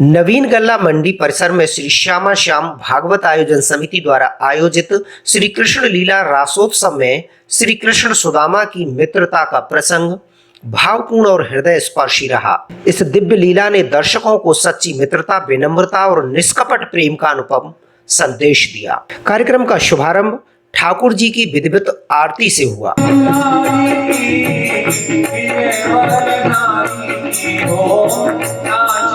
नवीन गल्ला मंडी परिसर में श्री श्यामा श्याम भागवत आयोजन समिति द्वारा आयोजित श्री कृष्ण लीला रासोत्सव में श्री कृष्ण सुदामा की मित्रता का प्रसंग भावपूर्ण और हृदय स्पर्शी रहा। इस दिव्य लीला ने दर्शकों को सच्ची मित्रता, विनम्रता और निष्कपट प्रेम का अनुपम संदेश दिया। कार्यक्रम का शुभारंभ ठाकुर जी की विधिवत आरती से हुआ।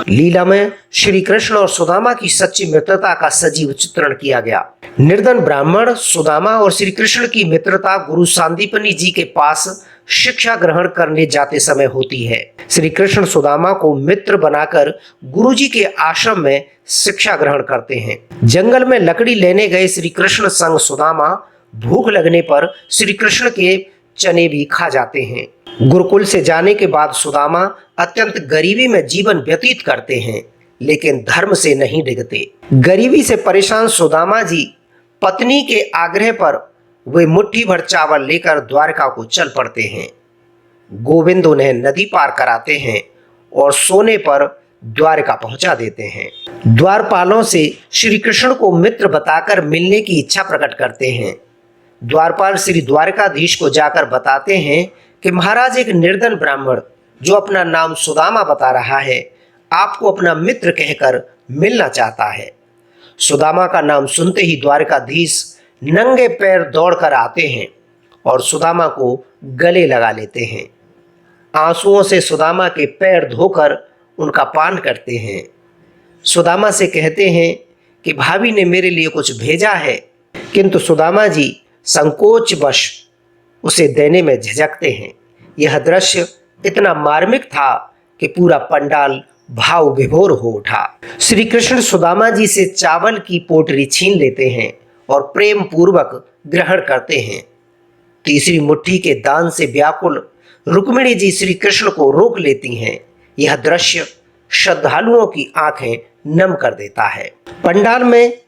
लीला में श्री कृष्ण और सुदामा की सच्ची मित्रता का सजीव चित्रण किया गया। निर्धन ब्राह्मण सुदामा और श्री कृष्ण की मित्रता गुरु सांदीपनी जी के पास शिक्षा ग्रहण करने जाते समय होती है। श्री कृष्ण सुदामा को मित्र बनाकर गुरु जी के आश्रम में शिक्षा ग्रहण करते हैं। जंगल में लकड़ी लेने गए श्री कृष्ण संग सुदामा भूख लगने पर श्री कृष्ण के चने भी खा जाते हैं। गुरुकुल से जाने के बाद सुदामा अत्यंत गरीबी में जीवन व्यतीत करते हैं, लेकिन धर्म से नहीं डिगते। गरीबी से परेशान सुदामा जी पत्नी के आग्रह पर वे मुट्ठी भर चावल लेकर द्वारका को चल पड़ते हैं। गोविंद उन्हें नदी पार कराते हैं और सोने पर द्वारका पहुंचा देते हैं। द्वारपालों से श्री कृष्ण को मित्र बताकर मिलने की इच्छा प्रकट करते हैं। द्वारपाल श्री द्वारकाधीश को जाकर बताते हैं कि महाराज, एक निर्धन ब्राह्मण जो अपना नाम सुदामा बता रहा है, आपको अपना मित्र कहकर मिलना चाहता है। सुदामा का नाम सुनते ही द्वारकाधीश नंगे पैर दौड़कर आते हैं और सुदामा को गले लगा लेते हैं। आंसुओं से सुदामा के पैर धोकर उनका पान करते हैं। सुदामा से कहते हैं कि भाभी ने मेरे लिए कुछ भेजा है, किंतु सुदामा जी संकोचवश उसे देने में झिझकते हैं। यह दृश्य इतना मार्मिक था कि पूरा पंडाल भाव विभोर हो उठा। श्री कृष्ण सुदामा जी से चावल की पोटली छीन लेते हैं और प्रेम पूर्वक ग्रहण करते हैं। तीसरी मुट्ठी के दान से व्याकुल रुक्मिणी जी श्री कृष्ण को रोक लेती हैं। यह दृश्य श्रद्धालुओं की आंखें नम कर देता है। पंडाल में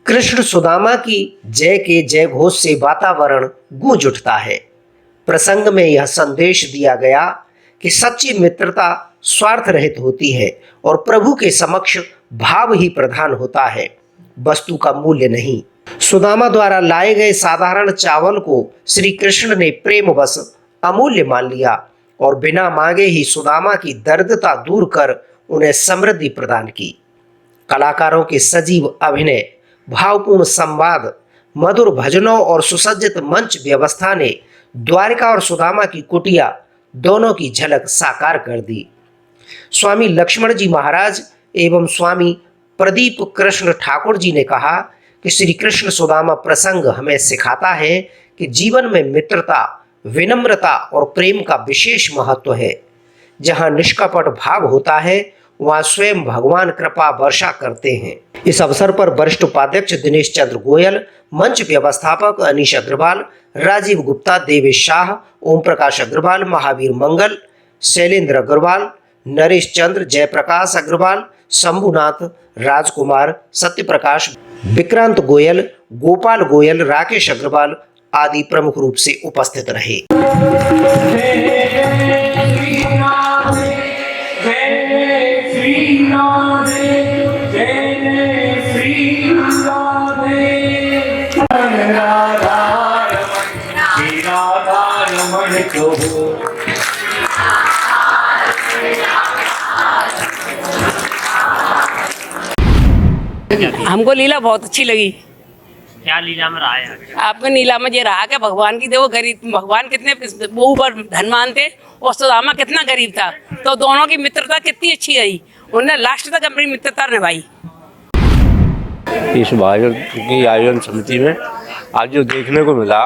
कृष्ण सुदामा की जय के जय घोष से वातावरण गूंज उठता है। प्रसंग में यह संदेश दिया गया कि सच्ची मित्रता स्वार्थ रहित होती है और प्रभु के समक्ष भाव ही प्रधान होता है, वस्तु का मूल्य नहीं। सुदामा द्वारा लाए गए साधारण चावल को श्री कृष्ण ने प्रेमवश अमूल्य मान लिया और बिना मांगे ही सुदामा की दरिद्रता दूर कर उन्हें समृद्धि प्रदान की। कलाकारों के सजीव अभिनय, भावपूर्ण संवाद, मधुर भजनों और सुसज्जित मंच व्यवस्था ने द्वारका और सुदामा की कुटिया दोनों की झलक साकार कर दी। स्वामी लक्ष्मण जी महाराज एवं स्वामी प्रदीप कृष्ण ठाकुर जी ने कहा कि श्री कृष्ण सुदामा प्रसंग हमें सिखाता है कि जीवन में मित्रता, विनम्रता और प्रेम का विशेष महत्व है। जहाँ निष्कपट भाव होता है, वहाँ स्वयं भगवान कृपा वर्षा करते हैं। इस अवसर पर वरिष्ठ उपाध्यक्ष दिनेश चंद्र गोयल, मंच व्यवस्थापक अनीश अग्रवाल, राजीव गुप्ता, देवेश शाह, ओम प्रकाश अग्रवाल, महावीर मंगल, शैलेंद्र अग्रवाल, नरेश चंद्र, जयप्रकाश अग्रवाल, शंभुनाथ, राजकुमार, सत्यप्रकाश, विक्रांत गोयल, गोपाल गोयल, राकेश अग्रवाल आदि प्रमुख रूप से उपस्थित रहे। हमको लीला बहुत अच्छी लगी। क्या लीला में रहा है? आपको लीला में ये रहा कि भगवान की देखो गरीब, भगवान कितने वो ऊपर धनवान थे और सुदामा कितना गरीब था, तो दोनों की मित्रता कितनी अच्छी रही। उन्होंने लास्ट तक अपनी मित्रता निभाई। इस भागवत की आयोजन समिति में आज जो देखने को मिला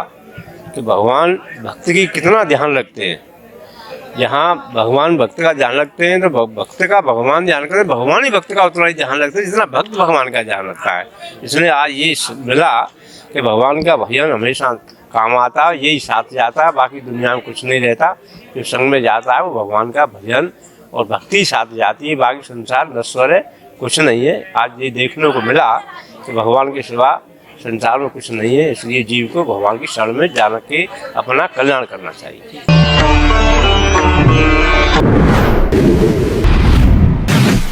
कि भगवान भक्त की कितना ध्यान रखते हैं। यहाँ भगवान भक्त का ध्यान रखते हैं तो भक्त का भगवान ध्यान करते हैं, भगवान ही भक्त का उतना ही ध्यान रखते हैं जितना भक्त भगवान का ध्यान रखता है। इसलिए आज ये मिला कि भगवान का भजन हमेशा काम आता है, यही साथ जाता है, बाकी दुनिया में कुछ नहीं रहता। जो संग में जाता है वो भगवान का भजन और भक्ति साथ जाती है, बाकी संसार नश्वर है, कुछ नहीं है। आज ये देखने को मिला कि भगवान के सिवा संसार में कुछ नहीं है, इसलिए जीव को भगवान की शरण में जाकर के अपना कल्याण करना चाहिए।